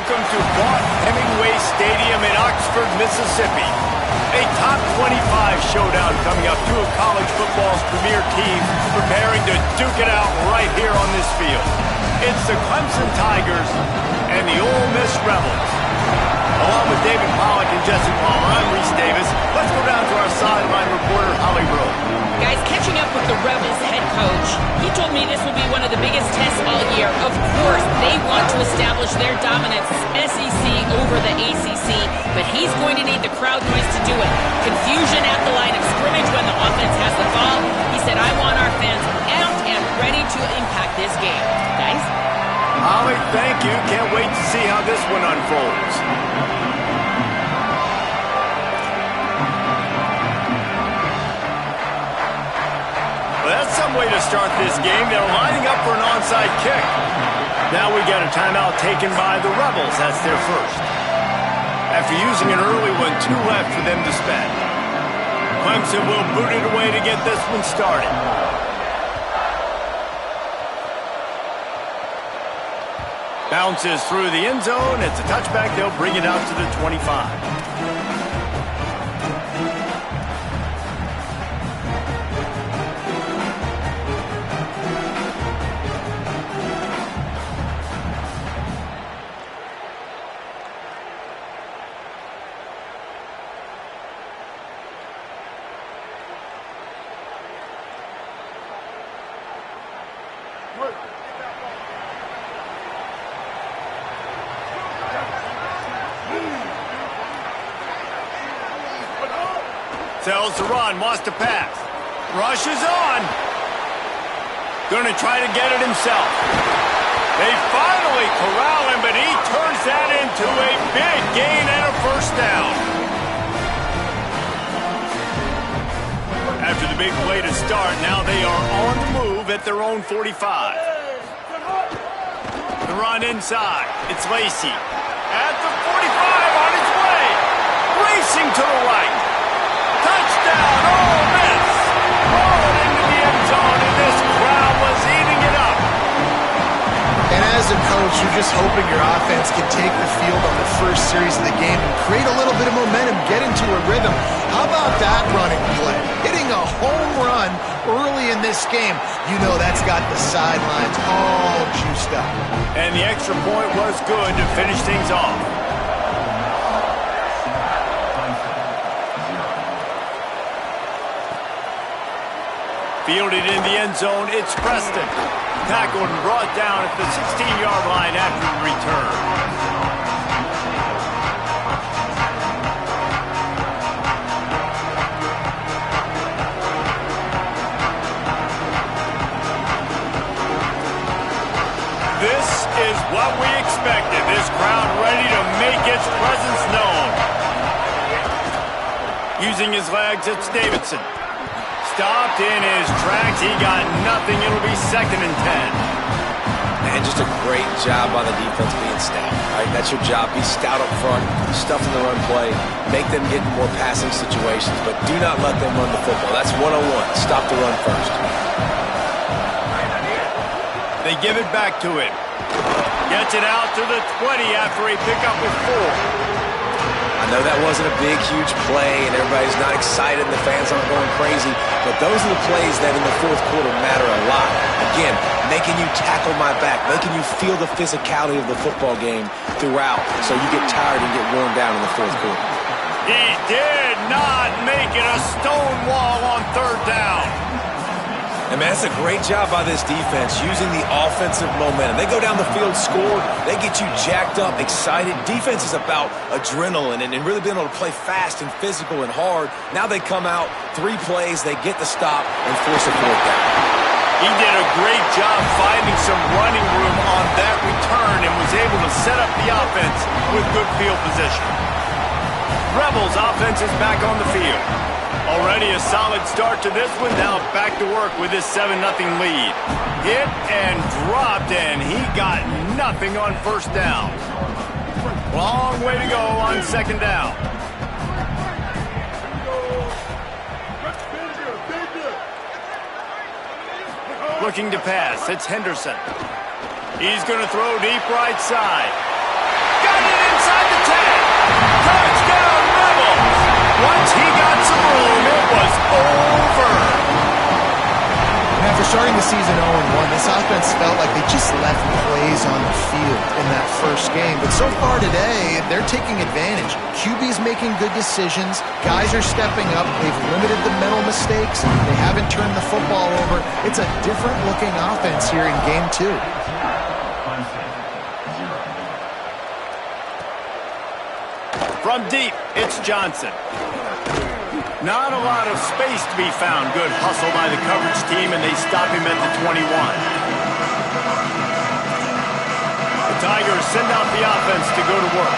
Welcome to Vaught Hemingway Stadium in Oxford, Mississippi. A top 25 showdown coming up. Two of college football's premier teams preparing to duke it out right here on this field. It's the Clemson Tigers and the Ole Miss Rebels. Along with David Pollack and Jesse Palmer, I'm Reese Davis. Let's go down to our sideline reporter, Holly Rowe. Guys, catching up with the Rebels head coach, he told me this will be one of the biggest tests all year. Of course, they want to establish their dominance, SEC over the ACC, but he's going to need the crowd noise to do it. Confusion at the line of scrimmage when the offense has the ball. He said, I want our fans out and ready to impact this game. Guys? Holly, thank you. Can't wait to see how this one unfolds. Well, that's some way to start this game. They're lining up for an onside kick. Now we got a timeout taken by the Rebels. That's their first. After using an early one, 2 left for them to spend. Clemson will boot it away to get this one started. Bounces through the end zone. It's a touchback. They'll bring it out to the 25. Tells to run, wants to pass. Rushes on. Gonna try to get it himself. They finally corral him, but he turns that into a big gain and a first down. After the big play to start, now they are on the move at their own 45. The run inside. It's Lacey. At the 45 on his way. Racing to the right. Touchdown, Ole Miss! Rolling into the end zone, and this crowd was eating it up. And as a coach, you're just hoping your offense can take the field on the first series of the game and create a little bit of momentum, get into a rhythm. How about that running play? Hitting a home run early in this game. You know that's got the sidelines all juiced up. And the extra point was good to finish things off. Fielded in the end zone, it's Preston. Tackled and brought down at the 16-yard line after the return. This is what we expected. This crowd ready to make its presence known. Using his legs, it's Davidson. Stopped in his tracks. He got nothing. It'll be 2nd and 10. And just a great job by the defense being stout. All right, that's your job. Be stout up front, stuff in the run play, make them get in more passing situations, but do not let them run the football. That's 101. Stop the run first. They give it back to him. Gets it out to the 20 after a pickup with 4. I know that wasn't a big, huge play, and everybody's not excited, and the fans aren't going crazy, but those are the plays that in the fourth quarter matter a lot. Again, making you tackle my back, making you feel the physicality of the football game throughout, so you get tired and get worn down in the fourth quarter. He did not make it a stone wall on 3rd down. And, man, that's a great job by this defense, using the offensive momentum. They go down the field, score, they get you jacked up, excited. Defense is about adrenaline and really being able to play fast and physical and hard. Now they come out, 3 plays, they get the stop and force a 4th down. He did a great job finding some running room on that return and was able to set up the offense with good field position. Rebels offense is back on the field. Already a solid start to this one. Now back to work with his 7-0 lead. Hit and dropped, and he got nothing on 1st down. Long way to go on 2nd down. Looking to pass. It's Henderson. He's going to throw deep right side. Got got some room. It was over. And after starting the season 0-1, this offense felt like they just left plays on the field in that first game. But so far today, they're taking advantage. QB's making good decisions. Guys are stepping up. They've limited the mental mistakes. They haven't turned the football over. It's a different-looking offense here in Game 2. From deep, it's Johnson. Not a lot of space to be found. Good hustle by the coverage team, and they stop him at the 21. The Tigers send out the offense to go to work.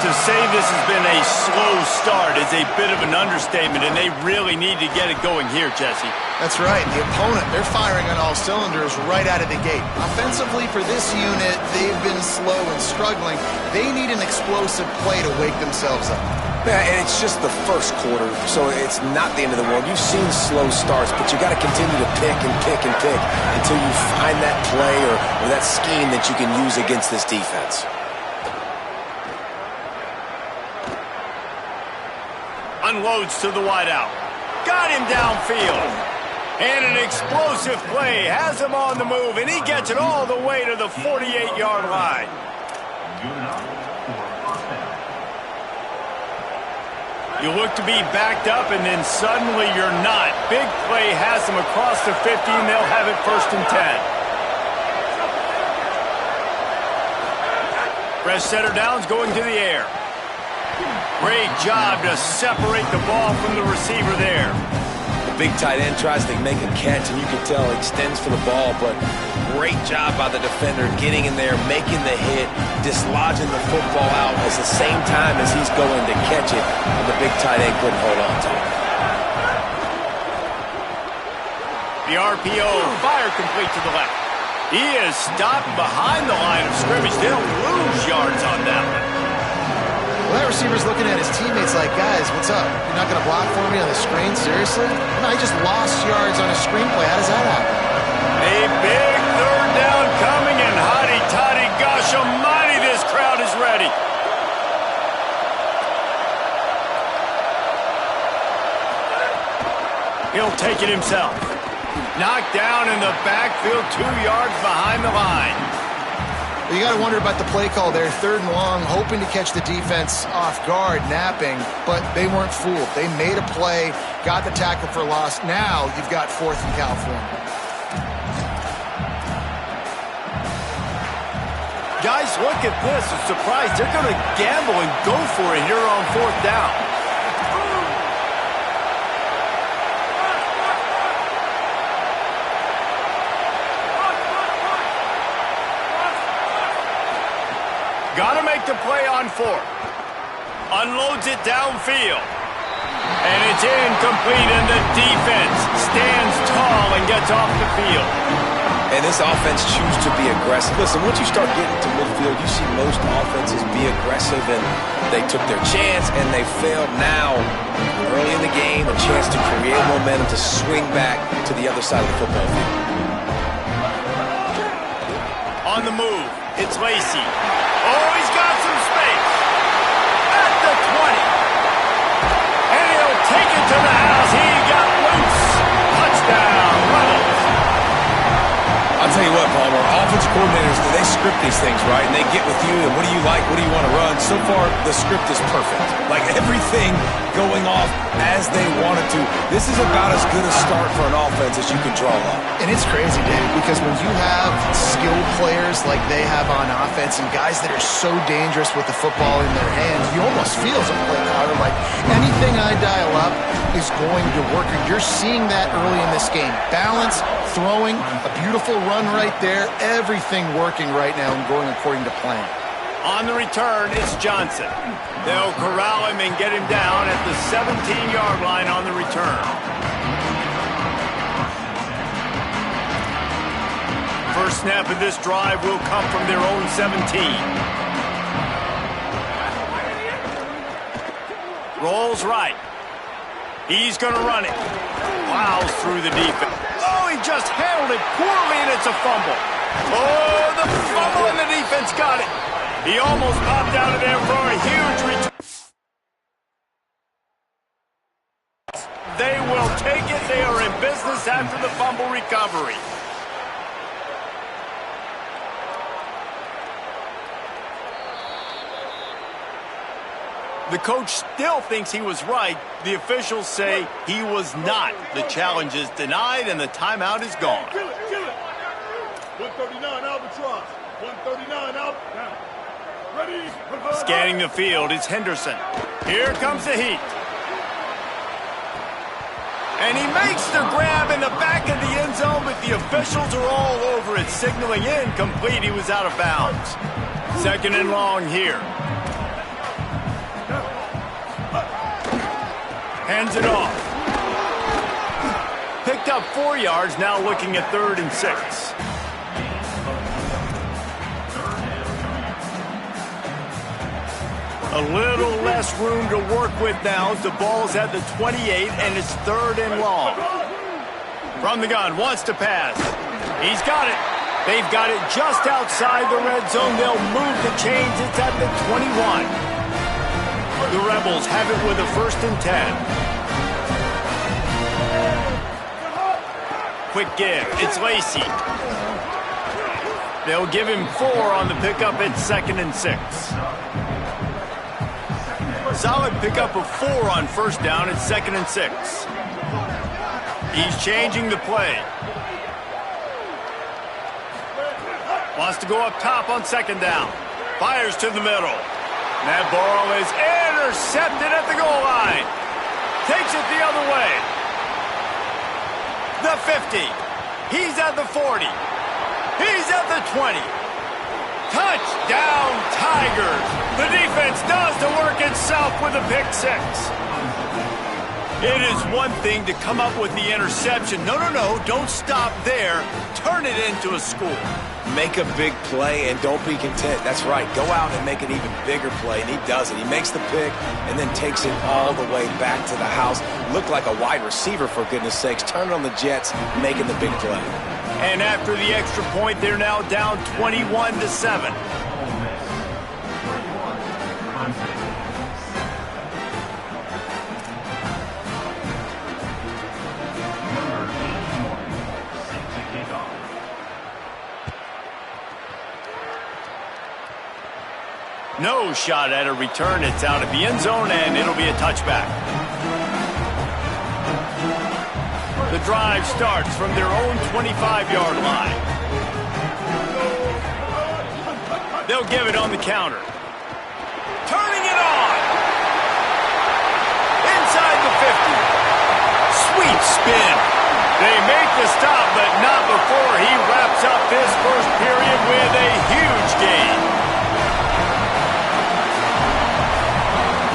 To say this has been a slow start is a bit of an understatement, and they really need to get it going here, Jesse. That's right. The opponent, they're firing on all cylinders right out of the gate. Offensively for this unit, they've been slow and struggling. They need an explosive play to wake themselves up. Yeah, and it's just the first quarter, so it's not the end of the world. You've seen slow starts, but you got to continue to pick and pick and pick until you find that play or that scheme that you can use against this defense. Unloads to the wideout. Got him downfield. And an explosive play has him on the move, and he gets it all the way to the 48-yard line. You look to be backed up, and then suddenly you're not. Big play has them across the 50, and they'll have it 1st and 10. Fresh setter downs going to the air. Great job to separate the ball from the receiver there. The big tight end tries to make a catch, and you can tell he extends for the ball, but great job by the defender getting in there, making the hit, dislodging the football out at the same time as he's going to catch it, and the big tight end couldn't hold on to it. The RPO, fire complete to the left. He is stopped behind the line of scrimmage. They'll lose yards on that one. Well, that receiver's looking at his teammates like, guys, what's up? You're not going to block for me on the screen? Seriously? No, I just lost yards on a screenplay. How does that happen? A big 3rd down coming, and hotty-toddy, gosh almighty, this crowd is ready. He'll take it himself. Knocked down in the backfield, 2 yards behind the line. You got to wonder about the play call there. 3rd and long, hoping to catch the defense off guard, napping, but they weren't fooled. They made a play, got the tackle for loss. Now you've got 4th and California. Guys, look at this. I'm surprised. They're going to gamble and go for it here on 4th down. Got to make the play on 4th. Unloads it downfield. And it's incomplete, and the defense stands tall and gets off the field. And this offense chooses to be aggressive. Listen, once you start getting to midfield, you see most offenses be aggressive, and they took their chance, and they failed. Now, early in the game, a chance to create momentum to swing back to the other side of the football field. On the move, it's Lacy. Oh, he's got some space. At the 20. And he'll take it to the house. He got loose. Touchdown, Rebels. I'll tell you what, Palmer, offensive coordinators, they script these things, right? And they get with you, and what do you like? What do you want to run? So far, the script is perfect. Like, everything going off as they want it to. This is about as good a start for an offense as you can draw up. And it's crazy, Dave, because when you have skilled players like they have on offense and guys that are so dangerous with the football in their hands, you almost feel as a play caller like anything I dial up is going to work. And you're seeing that early in this game. Balance, throwing, a beautiful run right there, everything working right now and going according to plan. On the return, it's Johnson. They'll corral him and get him down at the 17-yard line on the return. First snap of this drive will come from their own 17. Rolls right. He's going to run it. Plows through the defense. Oh, he just handled it poorly, and it's a fumble. Oh, the fumble, and the defense got it. He almost popped out of there for a huge return. pass after the fumble recovery. The coach still thinks he was right. The officials say he was not. The challenge is denied, and the timeout is gone. Kill it, kill it. 139 Albatross. 139 out. Now. Ready. Scanning the field is Henderson. Here comes the heat. And he makes the grab in the back of the end zone, but the officials are all over it, signaling incomplete. He was out of bounds. Second and long here. Hands it off. Picked up 4 yards, now looking at 3rd and 6. A little less room to work with now as the ball's at the 28 and it's 3rd and long. From the gun, wants to pass. He's got it. They've got it just outside the red zone. They'll move the chains. It's at the 21. The Rebels have it with a 1st and 10. Quick give. It's Lacey. They'll give him 4 on the pickup at 2nd and 6. Solid pickup of 4 on 1st down at 2nd and 6. He's changing the play. Wants to go up top on 2nd down. Fires to the middle. That ball is intercepted at the goal line. Takes it the other way. The 50. He's at the 40. He's at the 20. Touchdown, Tigers. The defense does the work itself with a pick 6. It is one thing to come up with the interception. No, don't stop there. Turn it into a score. Make a big play and don't be content. That's right. Go out and make an even bigger play, and he does it. He makes the pick and then takes it all the way back to the house. Looked like a wide receiver, for goodness sakes. Turn on the Jets, making the big play. And after the extra point, they're now down 21-7. No shot at a return. It's out of the end zone, and it'll be a touchback. The drive starts from their own 25-yard line. They'll give it on the counter. Turning it on! Inside the 50. Sweet spin. They make the stop, but not before he wraps up this first period with a huge gain.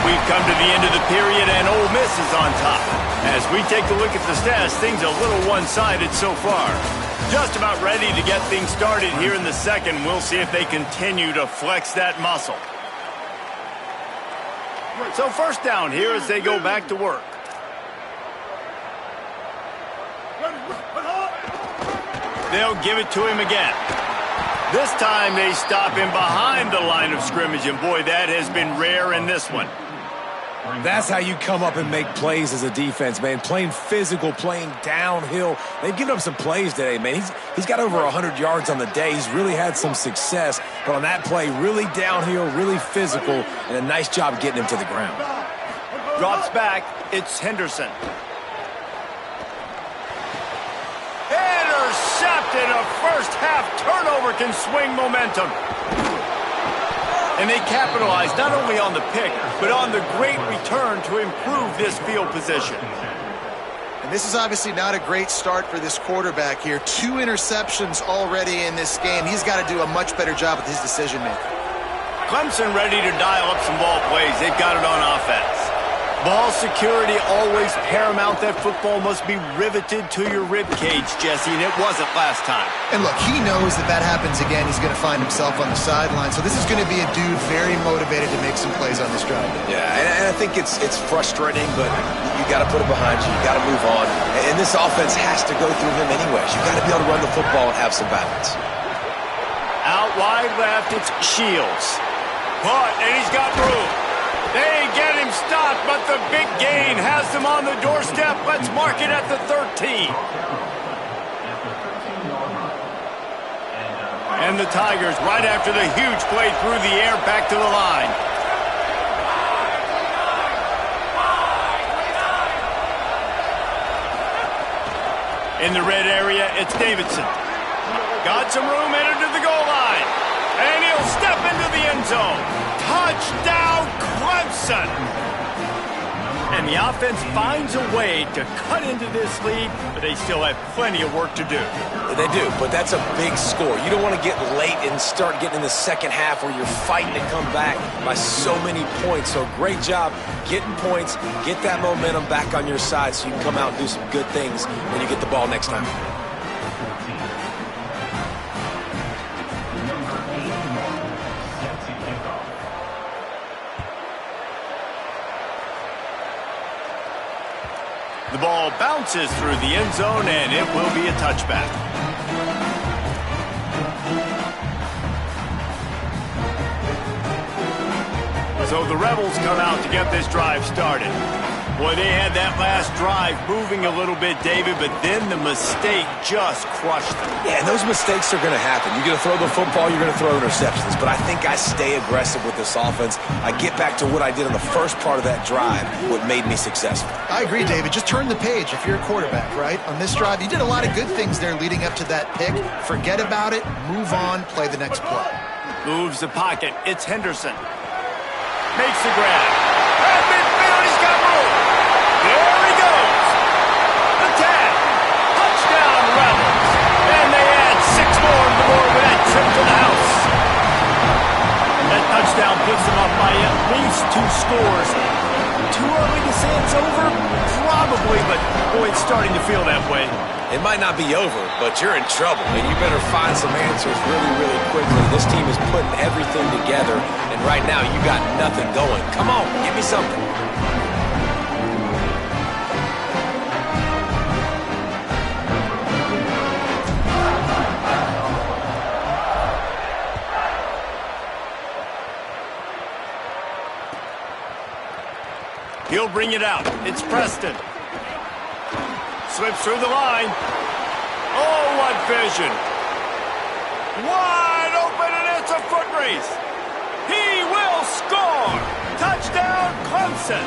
We've come to the end of the period, and Ole Miss is on top. As we take a look at the stats, things a little one-sided so far. Just about ready to get things started here in the second. We'll see if they continue to flex that muscle. So 1st down here as they go back to work. They'll give it to him again. This time they stop him behind the line of scrimmage, and boy, that has been rare in this one. That's how you come up and make plays as a defense, man. Playing physical, playing downhill. They've given up some plays today, man. He's got over 100 yards on the day. He's really had some success. But on that play, really downhill, really physical, and a nice job getting him to the ground. Drops back. It's Henderson. Intercepted. A first-half turnover can swing momentum. And they capitalize not only on the pick, but on the great return to improve this field position. And this is obviously not a great start for this quarterback here. 2 interceptions already in this game. He's got to do a much better job with his decision-making. Clemson ready to dial up some ball plays. They've got it on offense. Ball security always paramount. That football must be riveted to your rib cage, Jesse, and it wasn't last time. And look, he knows that that happens again. He's going to find himself on the sideline. So this is going to be a dude very motivated to make some plays on this drive. Yeah, and I think it's frustrating, but you got to put it behind you. You got to move on. And this offense has to go through him anyways. You got to be able to run the football and have some balance. Out wide left, it's Shields. Caught, and he's got room. They get him stopped, but the big gain has them on the doorstep. Let's mark it at the 13. And the Tigers, right after the huge play through the air, back to the line. In the red area, it's Davidson. Got some room, entered to the goal line. And he'll step into the end zone. Touchdown, Clemson! And the offense finds a way to cut into this lead, but they still have plenty of work to do. They do, but that's a big score. You don't want to get late and start getting in the second half where you're fighting to come back by so many points. So great job getting points, get that momentum back on your side so you can come out and do some good things when you get the ball next time. The ball bounces through the end zone, and it will be a touchback. So the Rebels come out to get this drive started. Boy, they had that last drive moving a little bit, David, but then the mistake just crushed them. Yeah, and those mistakes are going to happen. You're going to throw the football, you're going to throw interceptions. But I think I stay aggressive with this offense. I get back to what I did in the first part of that drive, what made me successful. I agree, David. Just turn the page if you're a quarterback, right? On this drive, you did a lot of good things there leading up to that pick. Forget about it, move on, play the next play. Moves the pocket. It's Henderson. Makes the grab. At midfield, he's got room. There he goes. The tag. Touchdown, Rebels. And they add 6 more to the board with that trip to the house. That touchdown puts them up by at least 2 scores. Too early to say it's over? Probably, but boy, it's starting to feel that way. It might not be over, but you're in trouble, and you better find some answers really, really quickly. This team is putting everything together, and right now you got nothing going. Come on, give me something. He'll bring it out. It's Preston. Slips through the line. Oh, what vision. Wide open, and it's a foot race. He will score. Touchdown, Clemson.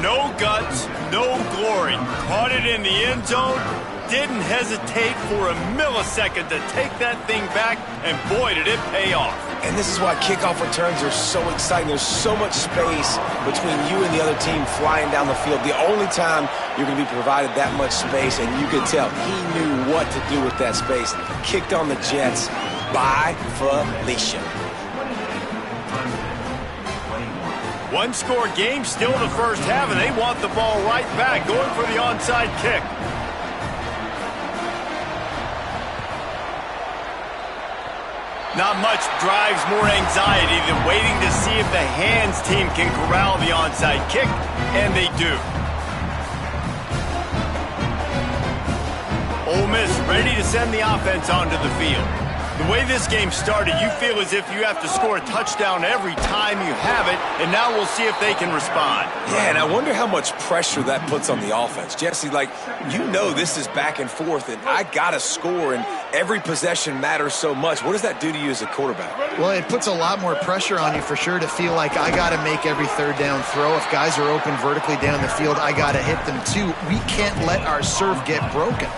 No guts, no glory. Caught it in the end zone. Didn't hesitate for a millisecond to take that thing back, and boy, did it pay off. And this is why kickoff returns are so exciting. There's so much space between you and the other team flying down the field. The only time you're going to be provided that much space, and you could tell he knew what to do with that space. Kicked on the Jets by Felicia. One-score game, still in the first half, and they want the ball right back, going for the onside kick. Not much drives more anxiety than waiting to see if the hands team can corral the onside kick, and they do. Ole Miss ready to send the offense onto the field. The way this game started, you feel as if you have to score a touchdown every time you have it, and now we'll see if they can respond. Yeah, and I wonder how much pressure that puts on the offense. Jesse, like, you know this is back and forth, and I got to score, and every possession matters so much. What does that do to you as a quarterback? Well, it puts a lot more pressure on you for sure to feel like I got to make every third down throw. If guys are open vertically down the field, I got to hit them too. We can't let our serve get broken.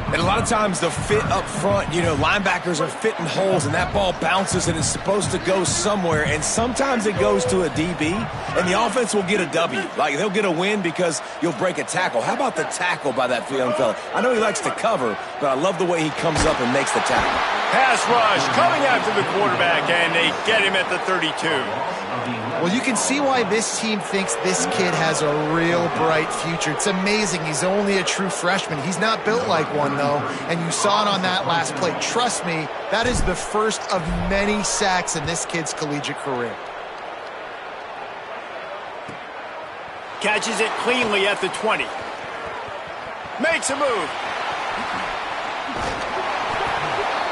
And a lot of times the fit up front, you know, linebackers are fitting holes and that ball bounces and it's supposed to go somewhere. And sometimes it goes to a DB and the offense will get a W. Like they'll get a win because you'll break a tackle. How about the tackle by that young fella? I know he likes to cover, but I love the way he comes up and makes the tackle. Pass rush coming after the quarterback, and they get him at the 32. Well, you can see why this team thinks this kid has a real bright future. It's amazing. He's only a true freshman. He's not built like one, though, and you saw it on that last play. Trust me, that is the first of many sacks in this kid's collegiate career. Catches it cleanly at the 20. Makes a move.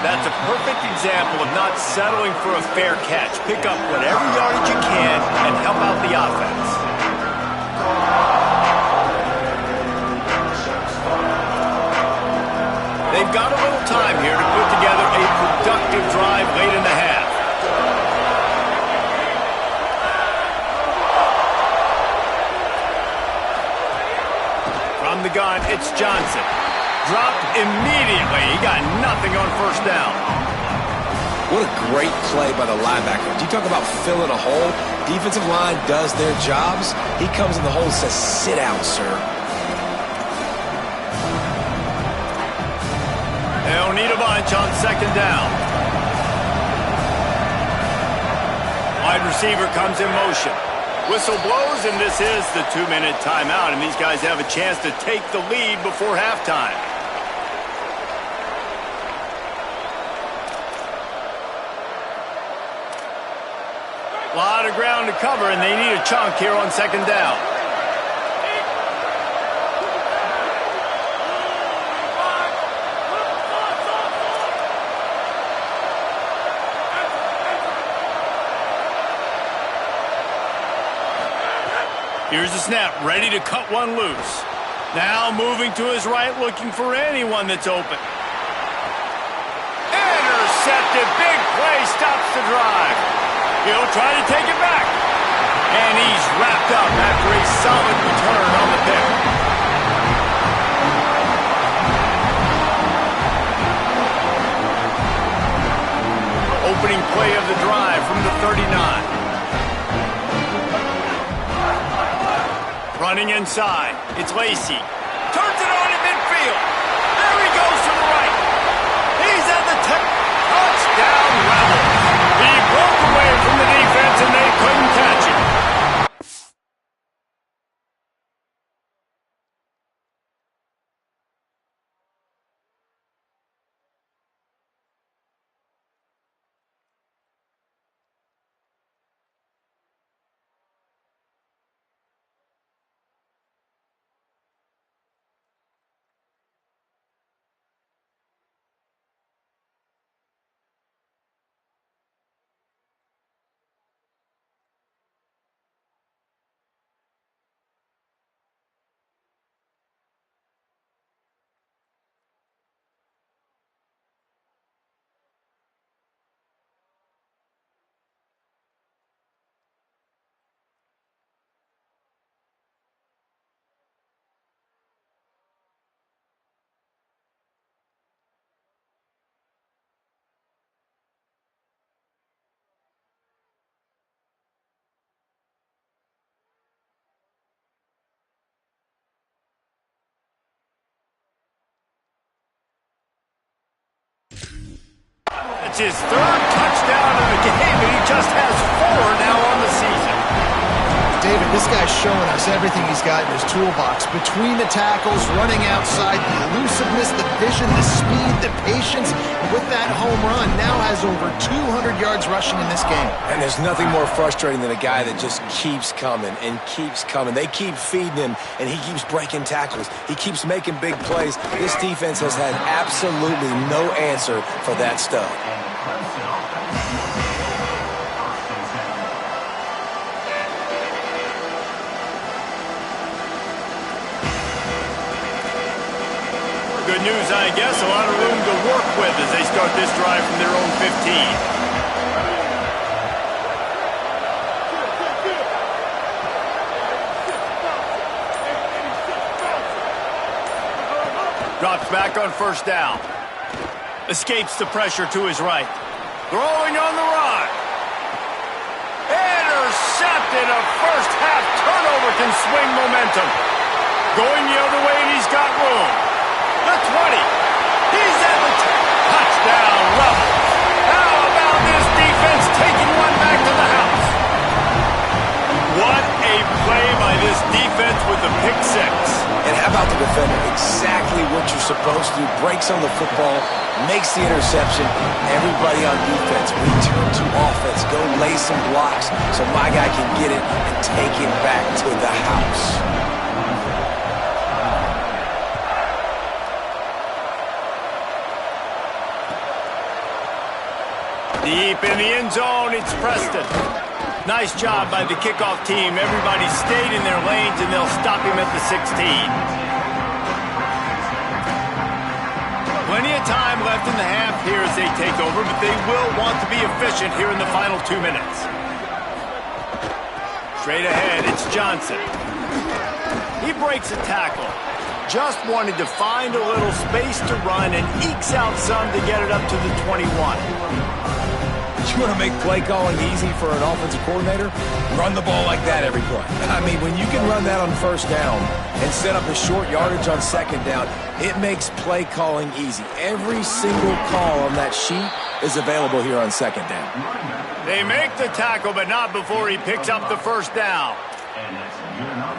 That's a perfect example of not settling for a fair catch. Pick up whatever yardage you can and help out the offense. They've got a little time here to put together a productive effective drive late in the half. From the gun, it's Johnson. Dropped immediately. He got nothing on first down. What a great play by the linebacker. You talk about filling a hole. Defensive line does their jobs. He comes in the hole and says, sit out, sir. They'll need a bunch on second down. Wide receiver comes in motion. Whistle blows, and this is the 2-minute timeout, and these guys have a chance to take the lead before halftime. A lot of ground to cover, and they need a chunk here on second down. Here's the snap, ready to cut one loose. Now moving to his right, looking for anyone that's open. Intercepted, big play, stops the drive. He'll try to take it back. And he's wrapped up after a solid return on the pick. Opening play of the drive from the 39. Running inside, it's Lacey. Turns it on in midfield. There he goes to the right. He's at the touchdown Rebels. He broke away from the defense and they couldn't catch him. It's his third touchdown of the game, and he just has 4 now on the season. David, this guy's showing us everything he's got in his toolbox. Between the tackles, running outside, the elusiveness, the vision, the speed, the patience. And with that home run, now has over 200 yards rushing in this game. And there's nothing more frustrating than a guy that just keeps coming and keeps coming. They keep feeding him, and he keeps breaking tackles. He keeps making big plays. This defense has had absolutely no answer for that stud. Good news, I guess. A lot of room to work with as they start this drive from their own 15. Drops back on first down. Escapes the pressure to his right. Throwing on the run. Intercepted. A first half turnover can swing momentum. Going the other way, and he's got room. The 20. He's at the touchdown level. How about this defense taking one back to the house? What a play by this defense with the pick 6. And how about the defender? Exactly what you're supposed to do. Breaks on the football, makes the interception. Everybody on defense, return to offense. Go lay some blocks so my guy can get it and take him back to the house. Deep in the end zone, it's Preston. Nice job by the kickoff team. Everybody stayed in their lanes, and they'll stop him at the 16. Plenty of time left. left in the half here as they take over, but they will want to be efficient here in the final 2 minutes. Straight ahead, it's Johnson. He breaks a tackle. Just wanted to find a little space to run and ekes out some to get it up to the 21. You want to make play calling easy for an offensive coordinator? Run the ball like that every play. I mean, when you can run that on first down and set up a short yardage on second down, it makes play calling easy. Every single call on that sheet is available here on second down. They make the tackle, but not before he picks up the first down.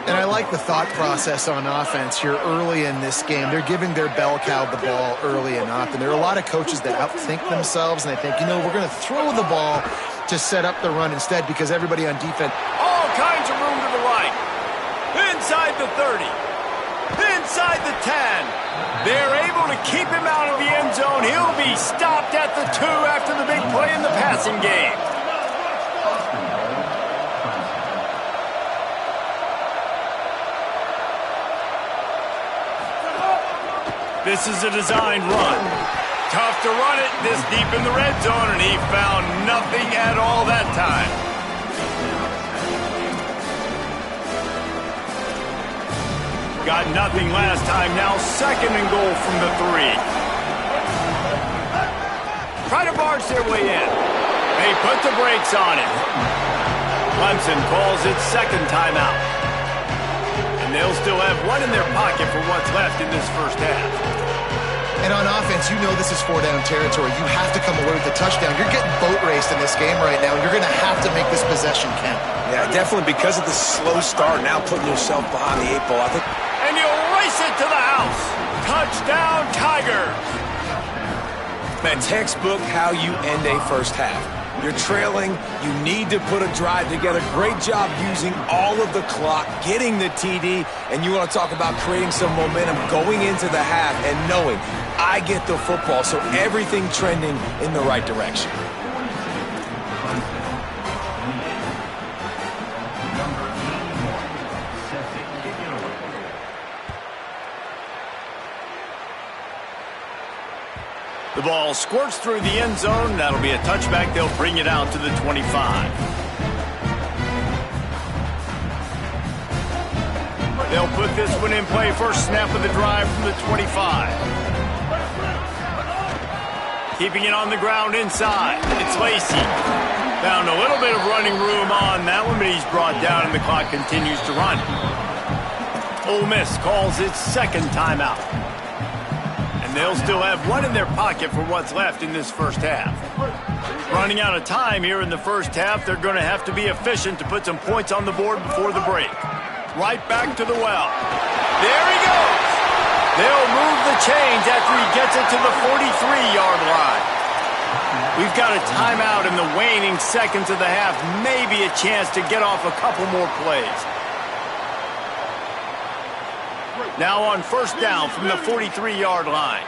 And I like the thought process on offense here early in this game. They're giving their bell cow the ball early and often. There are a lot of coaches that outthink themselves, and they think, we're going to throw the ball to set up the run instead because everybody on defense. All kinds of room to the right. Inside the 30. Inside the 10. They're able to keep him out of the end zone. He'll be stopped at the 2 after the big play in the passing game. This is a designed run. Tough to run it this deep in the red zone, and he found nothing at all that time. Got nothing last time. Now 2nd and goal from the 3. Try to barge their way in. They put the brakes on it. Clemson calls its 2nd timeout. And they'll still have one in their pocket for what's left in this first half. And on offense, this is 4-down territory. You have to come away with a touchdown. You're getting boat raced in this game right now, and you're going to have to make this possession count. Yeah, definitely because of the slow start, now putting yourself behind the 8 ball, I think. And you'll race it to the house. Touchdown, Tigers. Man, textbook how you end a first half. You're trailing. You need to put a drive together. Great job using all of the clock, getting the TD, and you want to talk about creating some momentum going into the half and knowing I get the football, so everything trending in the right direction. The ball squirts through the end zone. That'll be a touchback. They'll bring it out to the 25. They'll put this one in play. First snap of the drive from the 25. Keeping it on the ground inside. It's Lacey. Found a little bit of running room on that one, but he's brought down and the clock continues to run. Ole Miss calls its 2nd timeout. They'll still have one in their pocket for what's left in this first half. Running out of time here in the first half, they're going to have to be efficient to put some points on the board before the break. Right back to the well. There he goes. They'll move the chains after he gets it to the 43-yard line. We've got a timeout in the waning seconds of the half. Maybe a chance to get off a couple more plays. Now on first down from the 43-yard line.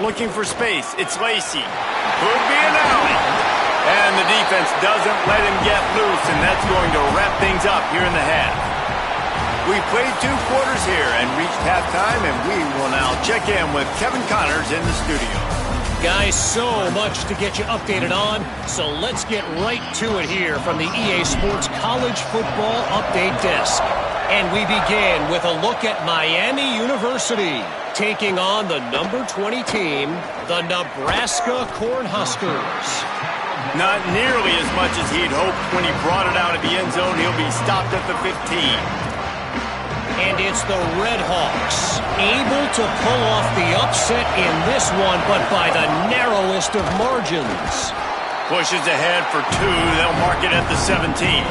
Looking for space. It's Lacey. Could be an alley. And the defense doesn't let him get loose, and that's going to wrap things up here in the half. We played 2 quarters here and reached halftime, and we will now check in with Kevin Connors in the studio. Guys, so much to get you updated on, so let's get right to it here from the EA Sports College Football Update Desk. And we begin with a look at Miami University, taking on the number 20 team, the Nebraska Cornhuskers. Not nearly as much as he'd hoped when he brought it out of the end zone. He'll be stopped at the 15. And it's the Red Hawks, able to pull off the upset in this one, but by the narrowest of margins. Pushes ahead for 2. They'll mark it at the 17.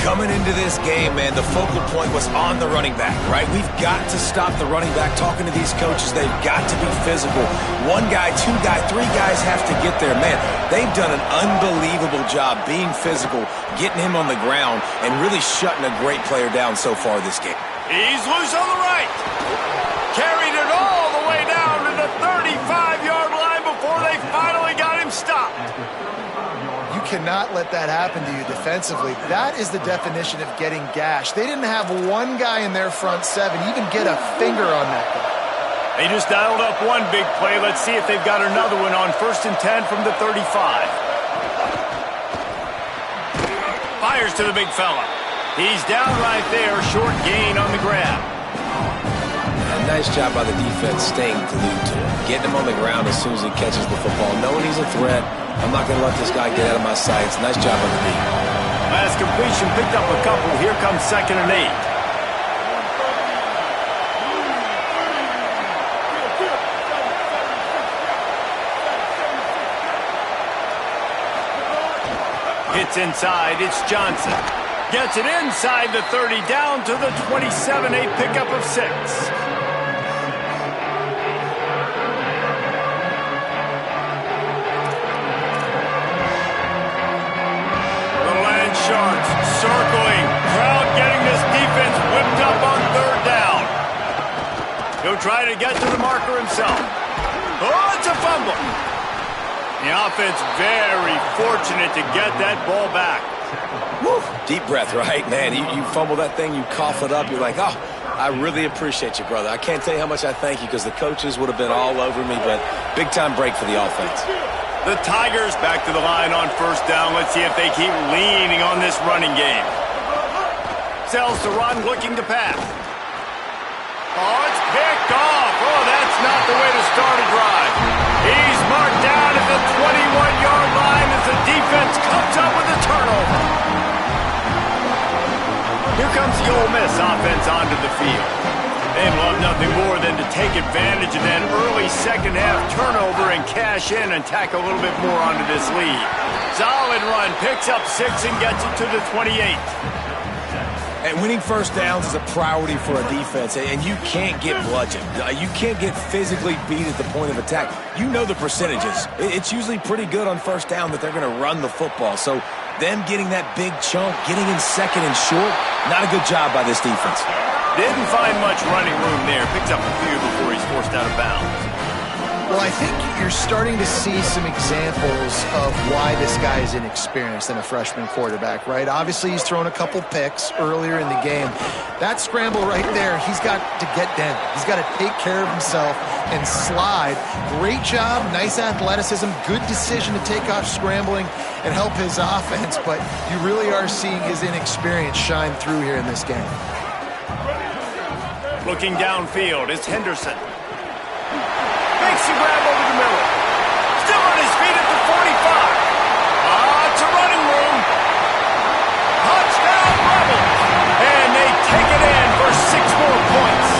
Coming into this game, man, the focal point was on the running back, right? We've got to stop the running back. Talking to these coaches, they've got to be physical. 1 guy, 2 guy, 3 guys have to get there. Man, they've done an unbelievable job being physical, getting him on the ground, and really shutting a great player down so far this game. He's loose on the right. Carried it all the way down to the 35-yard line before they finally got him stopped. You cannot let that happen to you defensively. That is the definition of getting gashed. They didn't have one guy in their front seven even get a finger on that guy. They just dialed up one big play. Let's see if they've got another one on 1st and 10 from the 35. Fires to the big fella. He's down right there, short gain on the grab. Nice job by the defense staying glued to him, getting him on the ground as soon as he catches the football, knowing he's a threat. I'm not going to let this guy get out of my sights. Nice job on the knee. Last completion picked up a couple. Here comes 2nd and 8. Hits inside. It's Johnson. Gets it inside the 30, down to the 27, a pickup of 6. Sharks circling, crowd getting this defense whipped up on 3rd down. He'll try to get to the marker himself. Oh, it's a fumble. The offense very fortunate to get that ball back. Woo. Deep breath, right? Man, you fumble that thing, you cough it up, you're like, oh, I really appreciate you, brother. I can't tell you how much I thank you because the coaches would have been all over me, but big-time break for the offense. The Tigers back to the line on 1st down. Let's see if they keep leaning on this running game. Sells to run, looking to pass. Oh, it's picked off. Oh, that's not the way to start a drive. He's marked down at the 21-yard line as the defense comes up with a turnover. Here comes the Ole Miss offense onto the field. They'd love nothing more than to take advantage of that early second-half turnover and cash in and tack a little bit more onto this lead. Solid run, picks up 6 and gets it to the 28. And winning 1st downs is a priority for a defense, and you can't get bludgeoned. You can't get physically beat at the point of attack. You know the percentages. It's usually pretty good on 1st down that they're going to run the football. So them getting that big chunk, getting in 2nd and short, not a good job by this defense. Didn't find much running room there. Picks up a few before he's forced out of bounds. Well, I think you're starting to see some examples of why this guy is inexperienced in a freshman quarterback, right? Obviously, he's thrown a couple picks earlier in the game. That scramble right there, he's got to get down. He's got to take care of himself and slide. Great job, nice athleticism, good decision to take off scrambling and help his offense, but you really are seeing his inexperience shine through here in this game. Looking downfield, it's Henderson. Makes the grab over the middle. Still on his feet at the 45. It's a running room. Touchdown Rebels. And they take it in for 6 more points.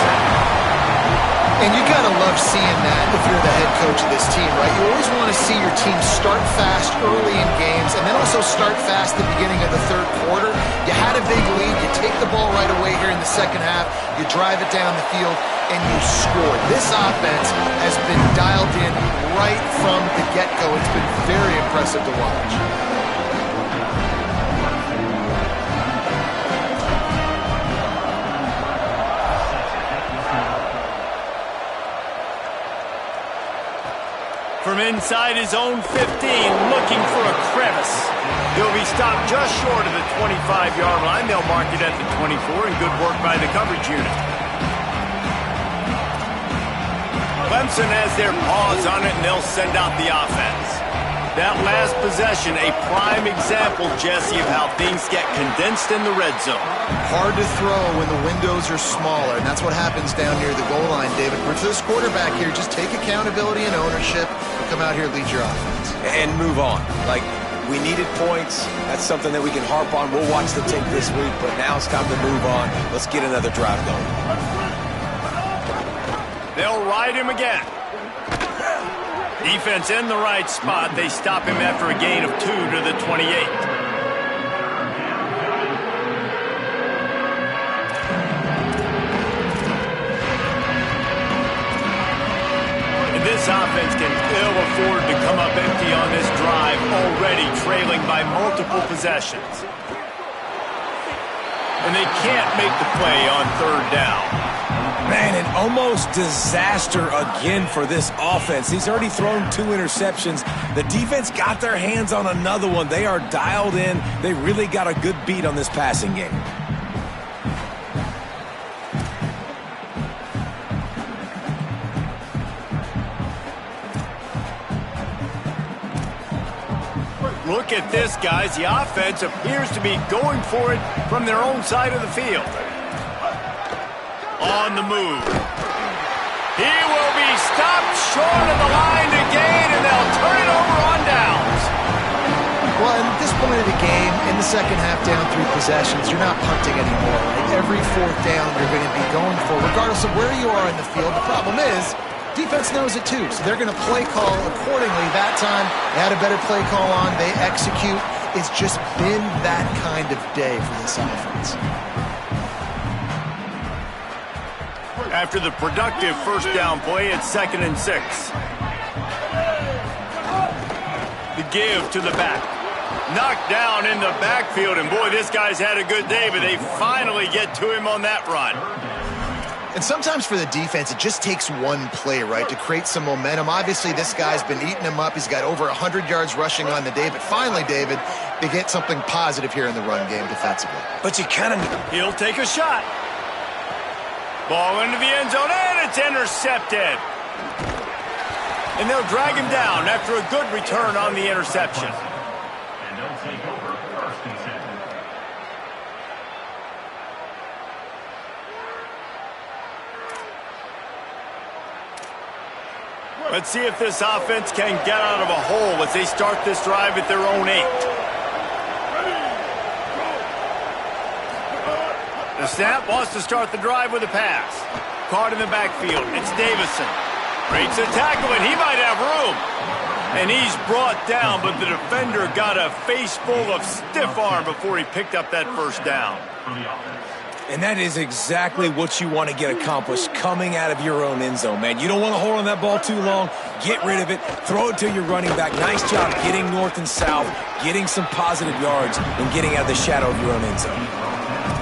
And you gotta love seeing that if you're the head coach of this team, right? You always want to see your team start fast early in games and then also start fast at the beginning of the 3rd quarter. You had a big lead, you take the ball right away here in the 2nd half, you drive it down the field, and you score. This offense has been dialed in right from the get-go. It's been very impressive to watch. From inside his own 15, looking for a crevice. He'll be stopped just short of the 25-yard line. They'll mark it at the 24, and good work by the coverage unit. Clemson has their paws on it, and they'll send out the offense. That last possession, a prime example, Jesse, of how things get condensed in the red zone. Hard to throw when the windows are smaller, and that's what happens down near the goal line, David. For this quarterback here, just take accountability and ownership and come out here and lead your offense. And move on. Like, we needed points. That's something that we can harp on. We'll watch the tape this week, but now it's time to move on. Let's get another drive going. They'll ride him again. Defense in the right spot. They stop him after a gain of 2 to the 28. And this offense can ill afford to come up empty on this drive, already trailing by multiple possessions. And they can't make the play on 3rd down. Man, an almost disaster again for this offense. He's already thrown 2 interceptions. The defense got their hands on another one. They are dialed in. They really got a good beat on this passing game. Look at this, guys. The offense appears to be going for it from their own side of the field. On the move. He will be stopped short of the line to gain, and they'll turn it over on downs. Well, at this point of the game, in the second half, down 3 possessions, you're not punting anymore. Right? Every 4th down you're going to be going for, regardless of where you are in the field. The problem is, defense knows it too, so they're going to play call accordingly. That time, they had a better play call on. They execute. It's just been that kind of day for this offense. After the productive first down play, it's 2nd and 6. The give to the back. Knocked down in the backfield, and boy, this guy's had a good day, but they finally get to him on that run. And sometimes for the defense, it just takes one play, right, to create some momentum. Obviously, this guy's been eating him up. He's got over 100 yards rushing on the day, but finally, David, they get something positive here in the run game defensively. But you kind of... He'll take a shot. Ball into the end zone, and it's intercepted. And they'll drag him down after a good return on the interception. And they'll take over 1st and 7. Let's see if this offense can get out of a hole as they start this drive at their own 8. The snap wants to start the drive with a pass. Caught in the backfield. It's Davison. Breaks a tackle, and he might have room. And he's brought down, but the defender got a face full of stiff arm before he picked up that first down. And that is exactly what you want to get accomplished coming out of your own end zone, man. You don't want to hold on that ball too long. Get rid of it. Throw it to your running back. Nice job getting north and south, getting some positive yards, and getting out of the shadow of your own end zone.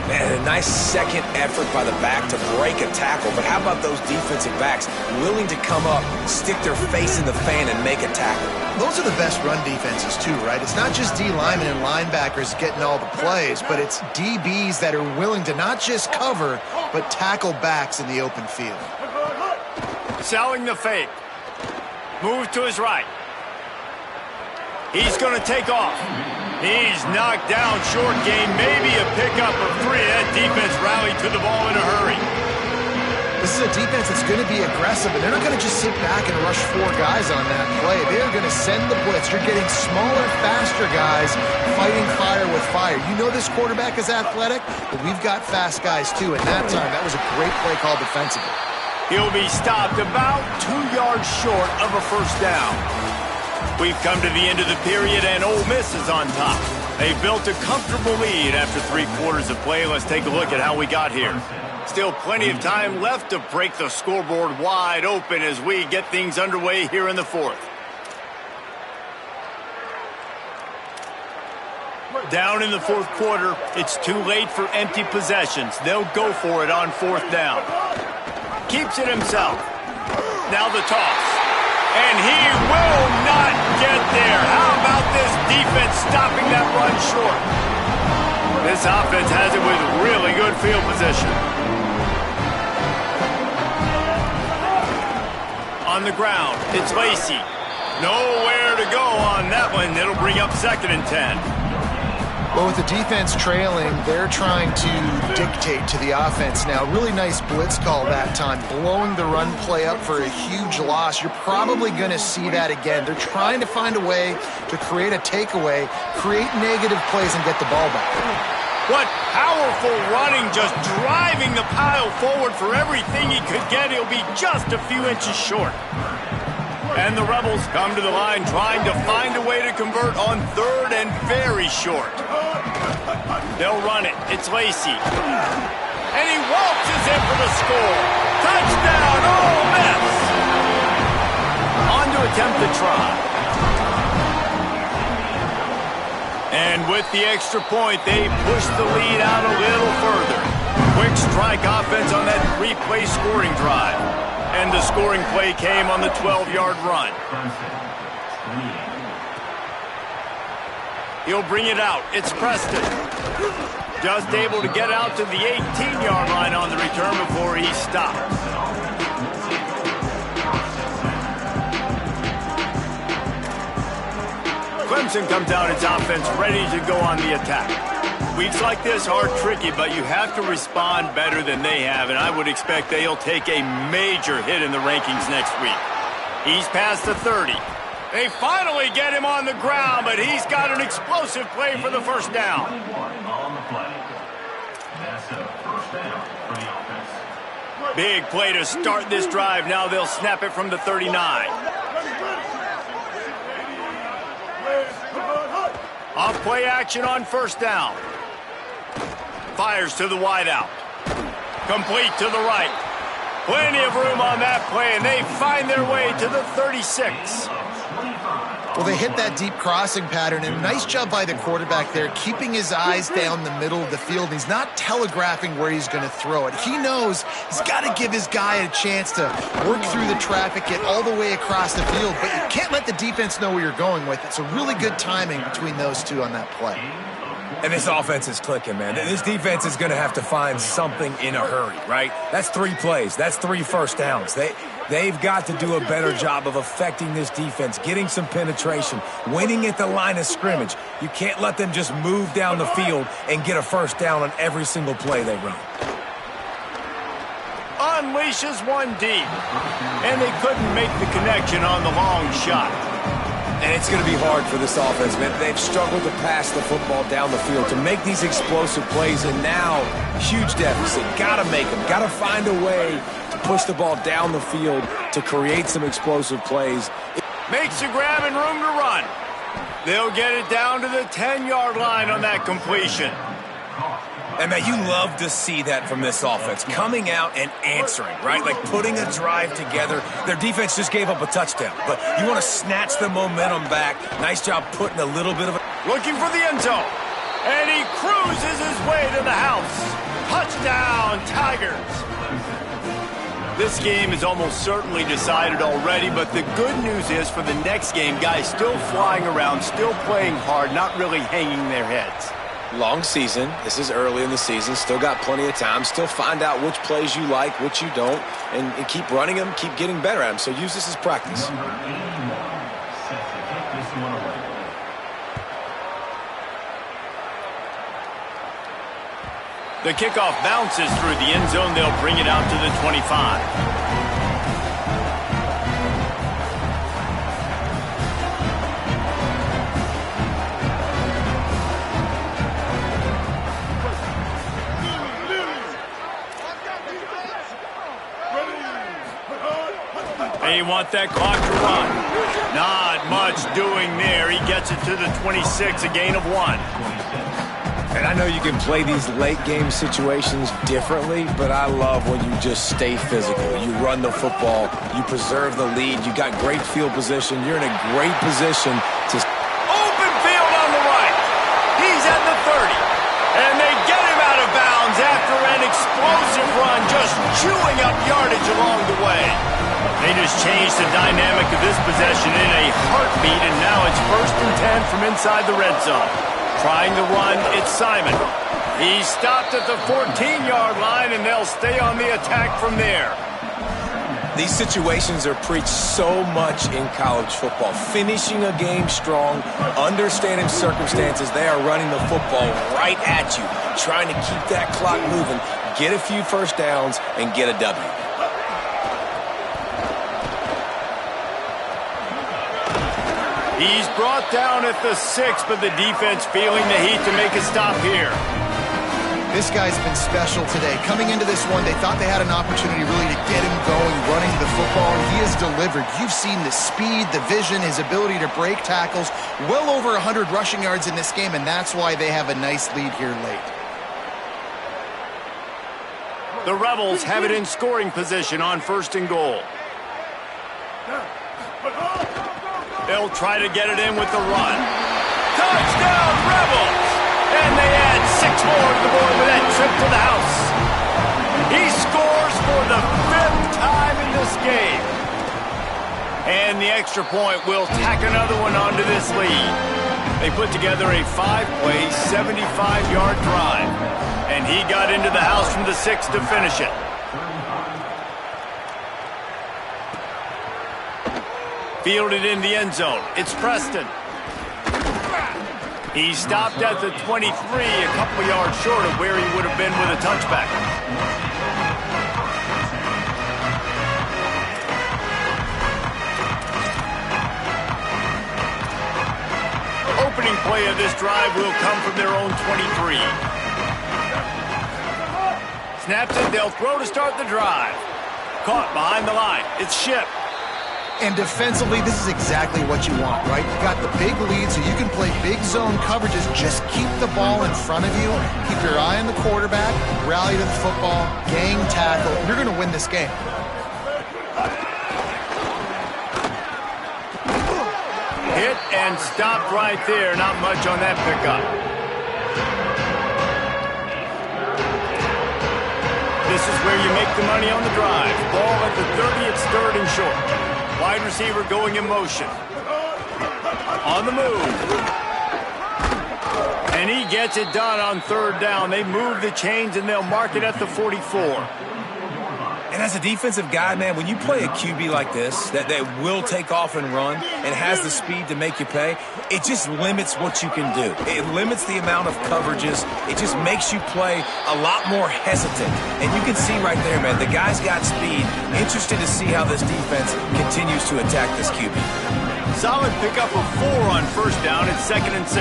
Man, a nice second effort by the back to break a tackle. But how about those defensive backs willing to come up, stick their face in the fan, and make a tackle? Those are the best run defenses too, right? It's not just D linemen and linebackers getting all the plays, but it's DBs that are willing to not just cover, but tackle backs in the open field. Selling the fake. Move to his right. He's going to take off. He's knocked down short game, maybe a pickup of 3. That defense rallied to the ball in a hurry. This is a defense that's going to be aggressive, and they're not going to just sit back and rush 4 guys on that play. They're going to send the blitz. You're getting smaller, faster guys fighting fire with fire. You know this quarterback is athletic, but we've got fast guys too, and that time, that was a great play call defensively. He'll be stopped about 2 yards short of a first down. We've come to the end of the period, and Ole Miss is on top. They've built a comfortable lead after 3 quarters of play. Let's take a look at how we got here. Still plenty of time left to break the scoreboard wide open as we get things underway here in the 4th. Down in the 4th quarter, it's too late for empty possessions. They'll go for it on 4th down. Keeps it himself. Now the toss. And he will not get there. How about this defense stopping that run short? This offense has it with really good field position. On the ground, it's Lacey. Nowhere to go on that one. It'll bring up 2nd and 10. Well, with the defense trailing, they're trying to dictate to the offense now. Really nice blitz call that time, blowing the run play up for a huge loss. You're probably going to see that again. They're trying to find a way to create a takeaway, create negative plays, and get the ball back. What powerful running, just driving the pile forward for everything he could get. He'll be just a few inches short. And the Rebels come to the line trying to find a way to convert on 3rd and very short. They'll run it. It's Lacey. And he waltzes in for the score. Touchdown, Ole Miss! On to attempt the try. And with the extra point, they push the lead out a little further. Quick strike offense on that 3-play scoring drive. And the scoring play came on the 12-yard run. He'll bring it out. It's Preston. Just able to get out to the 18-yard line on the return before he stops. Clemson comes out its offense ready to go on the attack. Weeks like this are tricky, but you have to respond better than they have, and I would expect they'll take a major hit in the rankings next week. He's past the 30. They finally get him on the ground, but he's got an explosive play for the first down. On the play. That's a first down for the offense. Big play to start this drive. Now they'll snap it from the 39. Off play action on first down. Fires to the wideout. Complete to the right. Plenty of room on that play, and they find their way to the 36. Well, they hit that deep crossing pattern, and a nice job by the quarterback there, keeping his eyes down the middle of the field. He's not telegraphing where he's going to throw it. He knows he's got to give his guy a chance to work through the traffic, get all the way across the field, but you can't let the defense know where you're going with it. So really good timing between those two on that play. And this offense is clicking, man. This defense is going to have to find something in a hurry, right? That's 3 plays. That's 3 first downs. They've got to do a better job of affecting this defense, getting some penetration, winning at the line of scrimmage. You can't let them just move down the field and get a first down on every single play they run. Unleashes one deep. And they couldn't make the connection on the long shot. And it's going to be hard for this offense, man. They've struggled to pass the football down the field, to make these explosive plays, and now, huge deficit. Got to make them. Got to find a way to push the ball down the field to create some explosive plays. Makes the grab and room to run. They'll get it down to the 10-yard line on that completion. And, man, you love to see that from this offense, coming out and answering, right? Like putting a drive together. Their defense just gave up a touchdown, but you want to snatch the momentum back. Nice job putting a little bit of a... Looking for the end zone. And he cruises his way to the house. Touchdown, Tigers. This game is almost certainly decided already, but the good news is for the next game, guys still flying around, still playing hard, not really hanging their heads. Long season. This is early in the season. Still got plenty of time. Still find out which plays you like, which you don't, and keep running them, keep getting better at them. So use this as practice. Number 81 set to take this one away. The kickoff bounces through the end zone. They'll bring it out to the 25. They want that clock to run. Not much doing there. He gets it to the 26, a gain of 1. And I know you can play these late game situations differently, but I love when you just stay physical. You run the football, you preserve the lead, you got great field position, you're in a great position to... Open field on the right. He's at the 30. And they get him out of bounds after an explosive run, just chewing up yardage along the way. They just changed the dynamic of this possession in a heartbeat, and now it's 1st and 10 from inside the red zone. Trying to run, it's Simon. He stopped at the 14-yard line, and they'll stay on the attack from there. These situations are preached so much in college football. Finishing a game strong, understanding circumstances. They are running the football right at you, trying to keep that clock moving, get a few first downs, and get a W. He's brought down at the 6, but the defense feeling the heat to make a stop here. This guy's been special today. Coming into this one, they thought they had an opportunity really to get him going, running the football, and he has delivered. You've seen the speed, the vision, his ability to break tackles. Well over 100 rushing yards in this game, and that's why they have a nice lead here late. The Rebels have it in scoring position on 1st and goal. They'll try to get it in with the run. Touchdown, Rebels! And they add 6 more to the board with that trip to the house. He scores for the 5th time in this game. And the extra point will tack another one onto this lead. They put together a 5-play, 75-yard drive. And he got into the house from the 6 to finish it. Fielded in the end zone. It's Preston. He stopped at the 23, a couple yards short of where he would have been with a touchback. Opening play of this drive will come from their own 23. Snaps it, they'll throw to start the drive. Caught behind the line. It's Ship. And defensively, this is exactly what you want, right? You got the big lead, so you can play big zone coverages. Just keep the ball in front of you. Keep your eye on the quarterback. Rally to the football. Gang tackle. You're going to win this game. Hit and stopped right there. Not much on that pickup. This is where you make the money on the drive. Ball at the 30, it's 3rd and short. Wide receiver going in motion. On the move. And he gets it done on 3rd down. They move the chains and they'll mark it at the 44. And as a defensive guy, man, when you play a QB like this that will take off and run and has the speed to make you pay, it just limits what you can do. It limits the amount of coverages. It just makes you play a lot more hesitant. And you can see right there, man, the guy's got speed. Interested to see how this defense continues to attack this QB. Solid pickup of 4 on 1st down. It's 2nd and 6.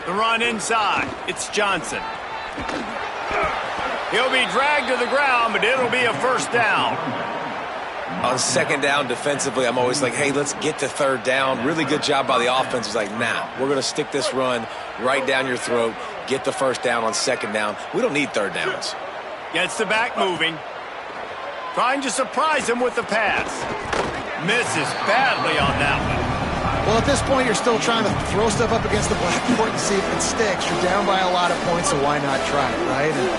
The run inside. It's Johnson. He'll be dragged to the ground, but it'll be a 1st down. On 2nd down defensively, I'm always like, hey, let's get to 3rd down. Really good job by the offense. It's like, nah, we're going to stick this run right down your throat, get the 1st down on 2nd down. We don't need 3rd downs. Gets the back moving. Trying to surprise him with the pass. Misses badly on that one. Well, at this point, you're still trying to throw stuff up against the blackboard and see if it sticks. You're down by a lot of points, so why not try it, right? And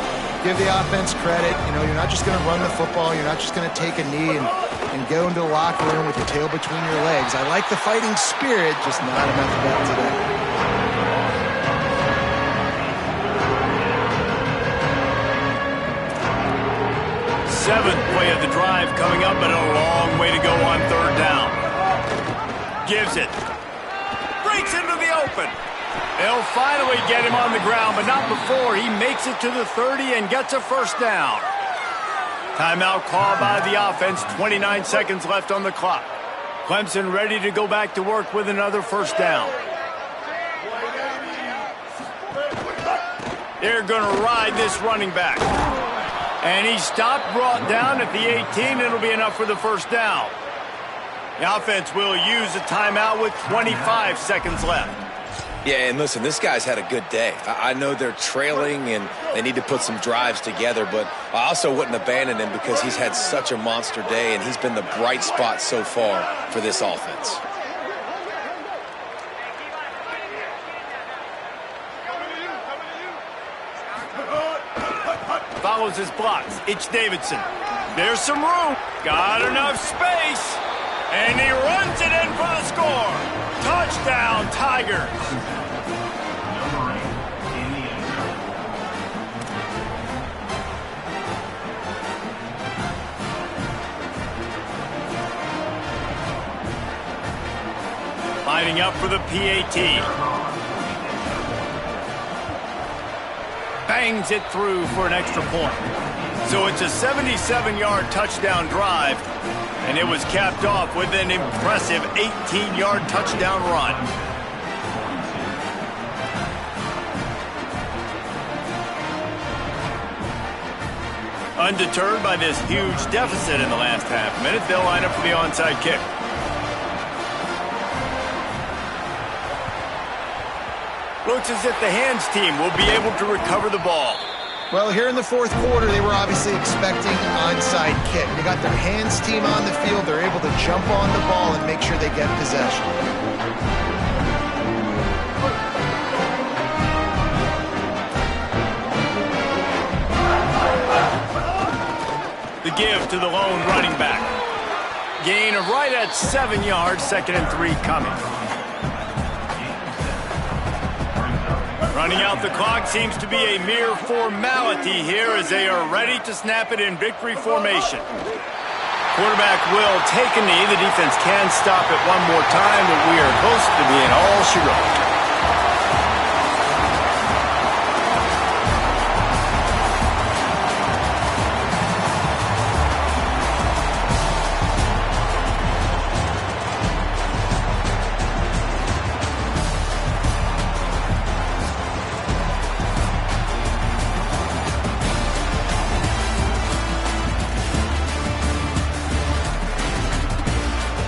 give the offense credit. You know, you're not just going to run the football. You're not just going to take a knee and go into the locker room with your tail between your legs. I like the fighting spirit, just not enough of that today. Seventh play of the drive coming up, but a long way to go on 3rd down. Gives it. Breaks into the open. They'll finally get him on the ground, but not before he makes it to the 30 and gets a 1st down. Timeout called by the offense. 29 seconds left on the clock. Clemson ready to go back to work with another 1st down. They're going to ride this running back. And he stopped, brought down at the 18. It'll be enough for the 1st down. The offense will use a timeout with 25 seconds left. Yeah, and listen, this guy's had a good day. I know they're trailing and they need to put some drives together, but I also wouldn't abandon him because he's had such a monster day and he's been the bright spot so far for this offense. Follows his blocks. It's Davidson. There's some room. Got enough space. And he runs it in for the score. Touchdown, Tigers. Number 8 in the end zone. Lining up for the PAT. Bangs it through for an extra point. So it's a 77-yard touchdown drive, and it was capped off with an impressive 18-yard touchdown run. Undeterred by this huge deficit in the last half minute, they'll line up for the onside kick. Looks as if the hands team will be able to recover the ball. Well, here in the 4th quarter, they were obviously expecting an onside kick. They got their hands team on the field. They're able to jump on the ball and make sure they get possession. The give to the lone running back. Gain of right at 7 yards, 2nd and 3 coming. Running out the clock seems to be a mere formality here as they are ready to snap it in victory formation. Quarterback will take a knee. The defense can stop it one more time, but we are close to being all she wrote.